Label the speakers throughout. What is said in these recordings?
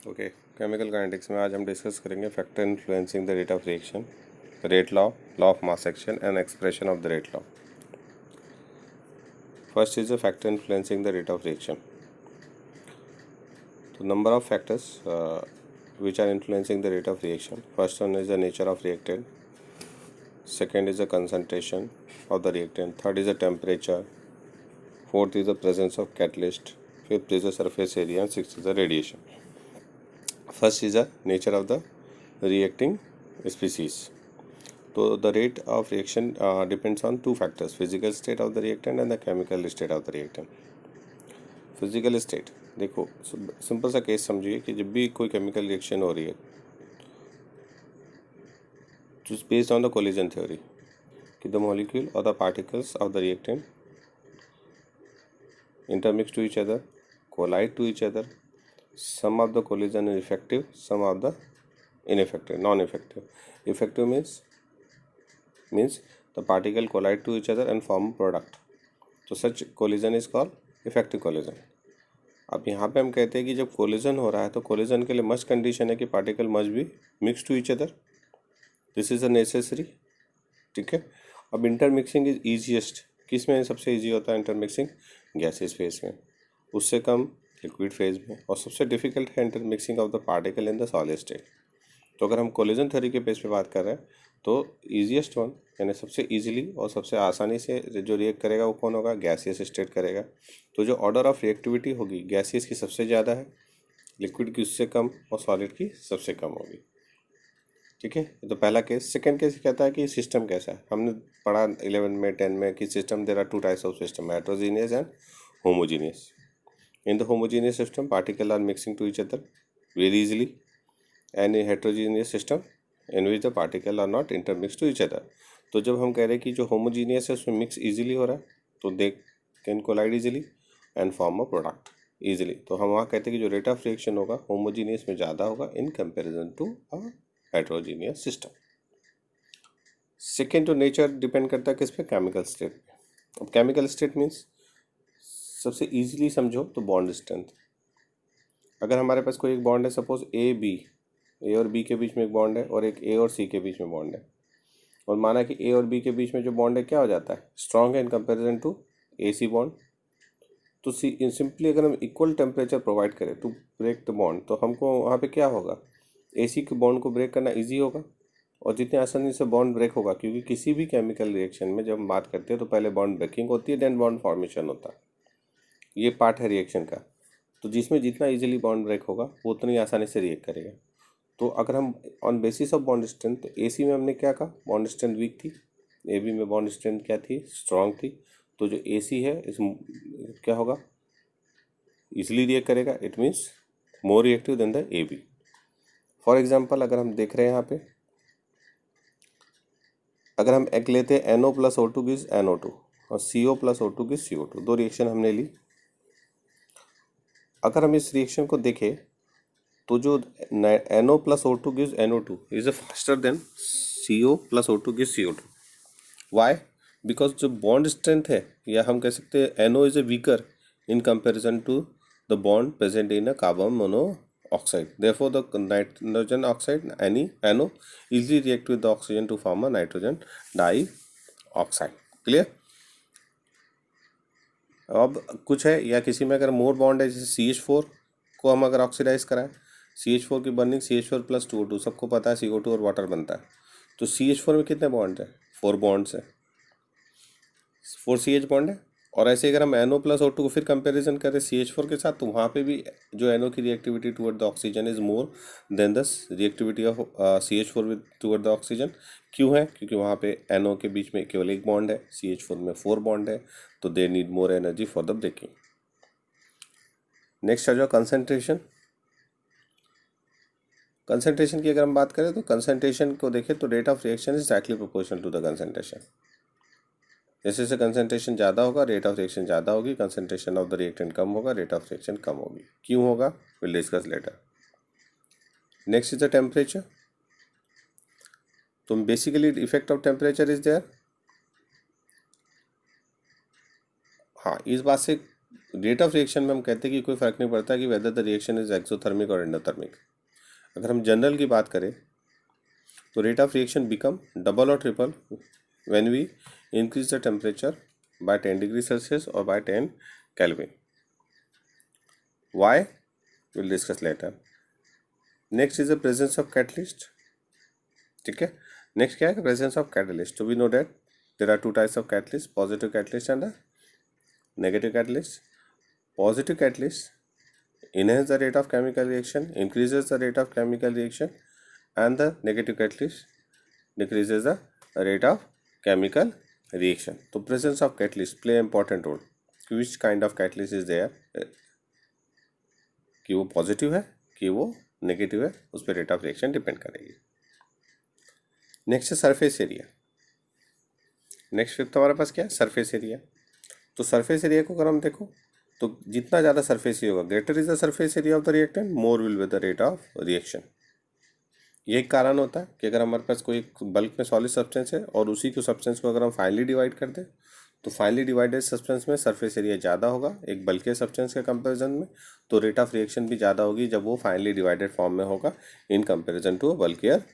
Speaker 1: Okay, chemical kinetics में आज हम डिस्कस करेंगे factor influencing the rate of reaction, rate law, law of mass action and expression of the rate law. First is the factor influencing the rate of reaction. तो number of factors which are influencing the rate of reaction. First one is the nature of reactant, second is the concentration of the reactant, third is the temperature, fourth is the presence of catalyst, fifth is the surface area, and sixth is the radiation. First is the nature of the reacting species. So the rate of reaction depends on two factors: physical state of the reactant and the chemical state of the reactant. Physical state देखो, simple सा case समझिए कि जब भी कोई chemical reaction हो रही है तो based on the collision theory कि द मॉलिक्यूल और the particles of the reactant intermix to each other, collide to each other. Some of the collision is effective, some of the ineffective, non-effective. Effective means the particle collide to each other and form product. So such collision is called effective collision. अब यहाँ पे हम कहते हैं कि जब collision हो रहा है तो कोलिजन के लिए मस्ट कंडीशन है कि particle must be mix to each other. This is a necessary. ठीक है. अब इंटरमिक्सिंग इज ईजिएस्ट. किस में सबसे ईजी होता है इंटरमिक्सिंग? गैसेस फेज में, उससे कम लिक्विड फेज में, और सबसे डिफिकल्ट है intermixing of the particle in the solid state. तो अगर हम कोलिजन थ्योरी के बेस पे बात कर रहे हैं तो ईजिएस्ट वन यानी सबसे इजीली और सबसे आसानी से जो रिएक्ट करेगा वो कौन होगा? गैसियस स्टेट करेगा. तो जो ऑर्डर ऑफ रिएक्टिविटी होगी गैसियस की सबसे ज़्यादा है, लिक्विड की उससे कम, और सॉलिड की सबसे कम होगी. ठीक है. तो पहला केस. सेकंड केस कहता है कि सिस्टम कैसा है. हमने पढ़ा 11 में 10 में कि system there are two types of system, heterogeneous and homogeneous. In the homogeneous system, particles are mixing to each other very easily, and in heterogeneous system, in which the particles are not intermixed to each other. तो जब हम कह रहे हैं कि जो homogeneous है उसमें मिक्स इजीली हो रहा है तो they can collide easily and form a product easily. तो हम वहाँ कहते हैं कि जो रेट ऑफ रिएक्शन होगा होमोजीनियस में ज़्यादा होगा in comparison to a heterogeneous system. Second, जो नेचर डिपेंड करता है किस पे? केमिकल स्टेट पे. अब केमिकल स्टेट मीन्स सबसे इजीली समझो तो बॉन्ड स्ट्रेंथ. अगर हमारे पास कोई एक बॉन्ड है, सपोज ए और बी के बीच में एक बॉन्ड है और एक ए और सी के बीच में बॉन्ड है, और माना कि ए और बी के बीच में जो बॉन्ड है क्या हो जाता है? स्ट्रांग है in comparison to A C bond. तो सिंपली अगर हम इक्वल टेम्परेचर प्रोवाइड करें टू ब्रेक द बॉन्ड तो हमको वहाँ पे क्या होगा? ए सी के बॉन्ड को ब्रेक करना ईजी होगा और जितनी आसानी से बॉन्ड ब्रेक होगा, क्योंकि किसी भी केमिकल रिएक्शन में जब हम बात करते हैं तो पहले बॉन्ड ब्रेकिंग होती है, देन बॉन्ड फॉर्मेशन होता है. ये पार्ट है रिएक्शन का. तो जिसमें जितना इजीली बॉन्ड ब्रेक होगा वो उतनी आसानी से रिएक्ट करेगा. तो अगर हम on basis of bond strength, तो ए सी में हमने क्या कहा? बॉन्ड स्ट्रेंथ वीक थी. ए बी में बॉन्ड स्ट्रेंथ क्या थी? स्ट्रांग थी. तो जो ए सी है इस क्या होगा? इजीली रिएक्ट करेगा. It means more reactive than the A B. For example अगर हम देख रहे हैं यहाँ पे, अगर हम एक लेते हैं NO plus O2 gives NO2 और CO plus O2 gives CO2. दो रिएक्शन हमने ली. अगर हम इस रिएक्शन को देखें तो जो NO plus O2 gives NO2 is faster than CO plus O2 gives CO2. Why? Because जो बॉन्ड स्ट्रेंथ है, या हम कह सकते हैं NO is a weaker in comparison to the bond present in a carbon monoxide. Therefore the nitrogen oxide NO easily react with the oxygen to form a nitrogen dioxide. Clear? अब कुछ है या किसी में अगर मोर बॉन्ड है, जैसे CH4 को हम अगर ऑक्सीडाइज कराएं, CH4 की बर्निंग CH4 प्लस 2O2, सबको पता है CO2 और वाटर बनता है. तो CH4 में कितने बॉन्ड है? 4 बॉन्ड्स है, 4 CH बॉन्ड है. और ऐसे अगर हम NO प्लस O2 को फिर कंपैरिजन करें CH4 के साथ, तो वहाँ पे भी जो NO की reactivity toward the oxygen is more than the reactivity of CH4 with toward the oxygen. क्यों है? क्योंकि वहाँ पे NO के बीच में केवल एक बॉन्ड है, CH4 में 4 बॉन्ड है, तो they need more energy for the breaking. Next आ जाओ कंसंट्रेशन. कंसंट्रेशन की अगर हम बात करें तो कंसंट्रेशन को देखें तो rate of reaction is directly proportional to the concentration. जैसे जैसे कंसंट्रेशन ज़्यादा होगा रेट ऑफ रिएक्शन ज़्यादा होगी, कंसंट्रेशन ऑफ द रिएक्टेंट कम होगा रेट ऑफ रिएक्शन कम होगी. क्यों होगा? Will discuss later. Next is the temperature. तो basically effect of temperature is there. हाँ, इस बात से रेट ऑफ रिएक्शन में हम कहते हैं कि कोई फर्क नहीं पड़ता कि whether the reaction is exothermic और एंडोथर्मिक। अगर हम जनरल की बात करें तो rate of reaction become double और triple when we increase the temperature by 10 degree Celsius और by 10 Kelvin. Why will discuss later. Next is the presence of catalyst. ठीक है, नेक्स्ट क्या है, प्रेजेंस ऑफ कैटलिस्ट। तो we know that there are two types of catalyst, positive catalyst and negative catalyst. Positive catalyst enhance the rate of chemical reaction, increases the rate of chemical reaction, and the negative catalyst decreases the rate of chemical reaction. तो presence of catalyst play important role. Which kind of catalyst is there, कि वो positive है कि वो negative है, उस पर rate of reaction depend करेगी। नेक्स्ट है सरफेस एरिया। नेक्स्ट फिफ्थ हमारे पास क्या है, सरफेस एरिया। तो सरफेस एरिया को अगर हम देखो तो जितना ज़्यादा सरफेस एरिया होगा, greater is the surface area of the reactant, more will be the rate of reaction. ये एक कारण होता है कि अगर हमारे पास कोई बल्क में सॉलिड सब्सटेंस है और उसी को सब्सटेंस को अगर हम फाइनली डिवाइड कर दें तो फाइनली डिवाइडेड सब्सटेंस में सरफेस एरिया ज़्यादा होगा एक बल्कि सब्सटेंस के कंपैरिजन में, तो रेट ऑफ रिएक्शन भी ज़्यादा होगी जब वो फाइनली डिवाइडेड फॉर्म में होगा in comparison to a bulkier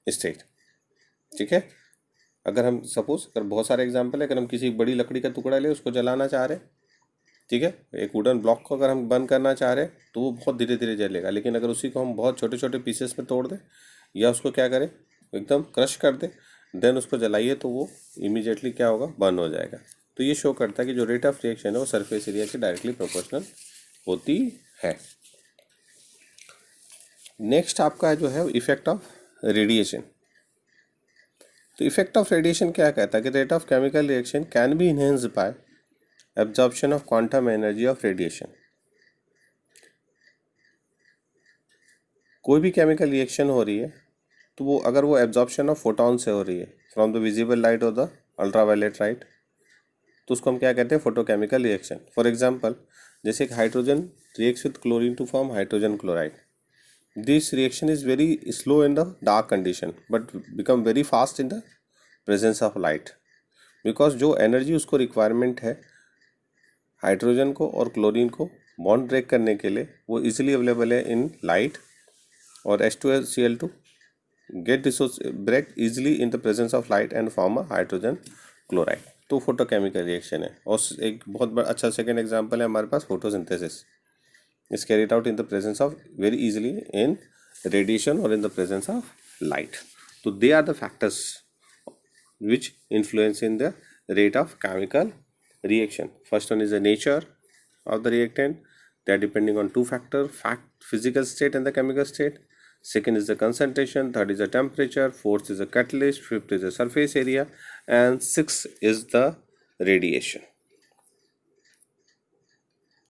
Speaker 1: state. ठीक है, अगर हम सपोज, अगर बहुत सारे एग्जाम्पल है, अगर हम किसी बड़ी लकड़ी का टुकड़ा ले उसको जलाना चाह रहे, ठीक है, एक वुडन ब्लॉक को अगर हम बर्न करना चाह रहे तो वो बहुत धीरे धीरे जलेगा, लेकिन अगर उसी को हम बहुत छोटे छोटे पीसेस में तोड़ दें या उसको क्या करें, एकदम क्रश कर दें, देन उसको जलाइए तो वो इमीडिएटली क्या होगा, बर्न हो जाएगा। तो ये शो करता है कि जो रेट ऑफ रिएक्शन है वो सरफेस एरिया के डायरेक्टली प्रोपोर्शनल होती है। नेक्स्ट आपका जो है इफेक्ट ऑफ रेडिएशन। तो इफेक्ट ऑफ रेडिएशन क्या कहता है कि rate of chemical reaction can be enhanced bye absorption of quantum energy of radiation. कोई भी केमिकल रिएक्शन हो रही है तो वो अगर वो एब्जॉर्प्शन ऑफ फोटॉन से हो रही है फ्रॉम द विजिबल लाइट और द अल्ट्रावायलेट लाइट, तो उसको हम क्या कहते हैं, फोटोकेमिकल रिएक्शन। फॉर एग्जांपल, जैसे एक hydrogen reacts with chlorine to form hydrogen chloride. This reaction is very slow in the dark condition but become very fast in the presence of light, because जो energy उसको requirement है hydrogen को और chlorine को bond break करने के लिए वो इजीली अवेलेबल है इन लाइट, और H2Cl2 get break easily in the presence of light and form a hydrogen chloride. तो फोटोकेमिकल रिएक्शन है। और एक बहुत बड़ा अच्छा सेकेंड एग्जाम्पल है हमारे पास photosynthesis, is carried out in the presence of very easily in radiation और in the presence of light. तो they are the factors which influence in the rate of chemical reaction. First one is the nature of the reactant. They are depending on two factors, physical state and the chemical state. Second is the concentration. Third is the temperature. Fourth is the catalyst. Fifth is the surface area. And sixth is the radiation.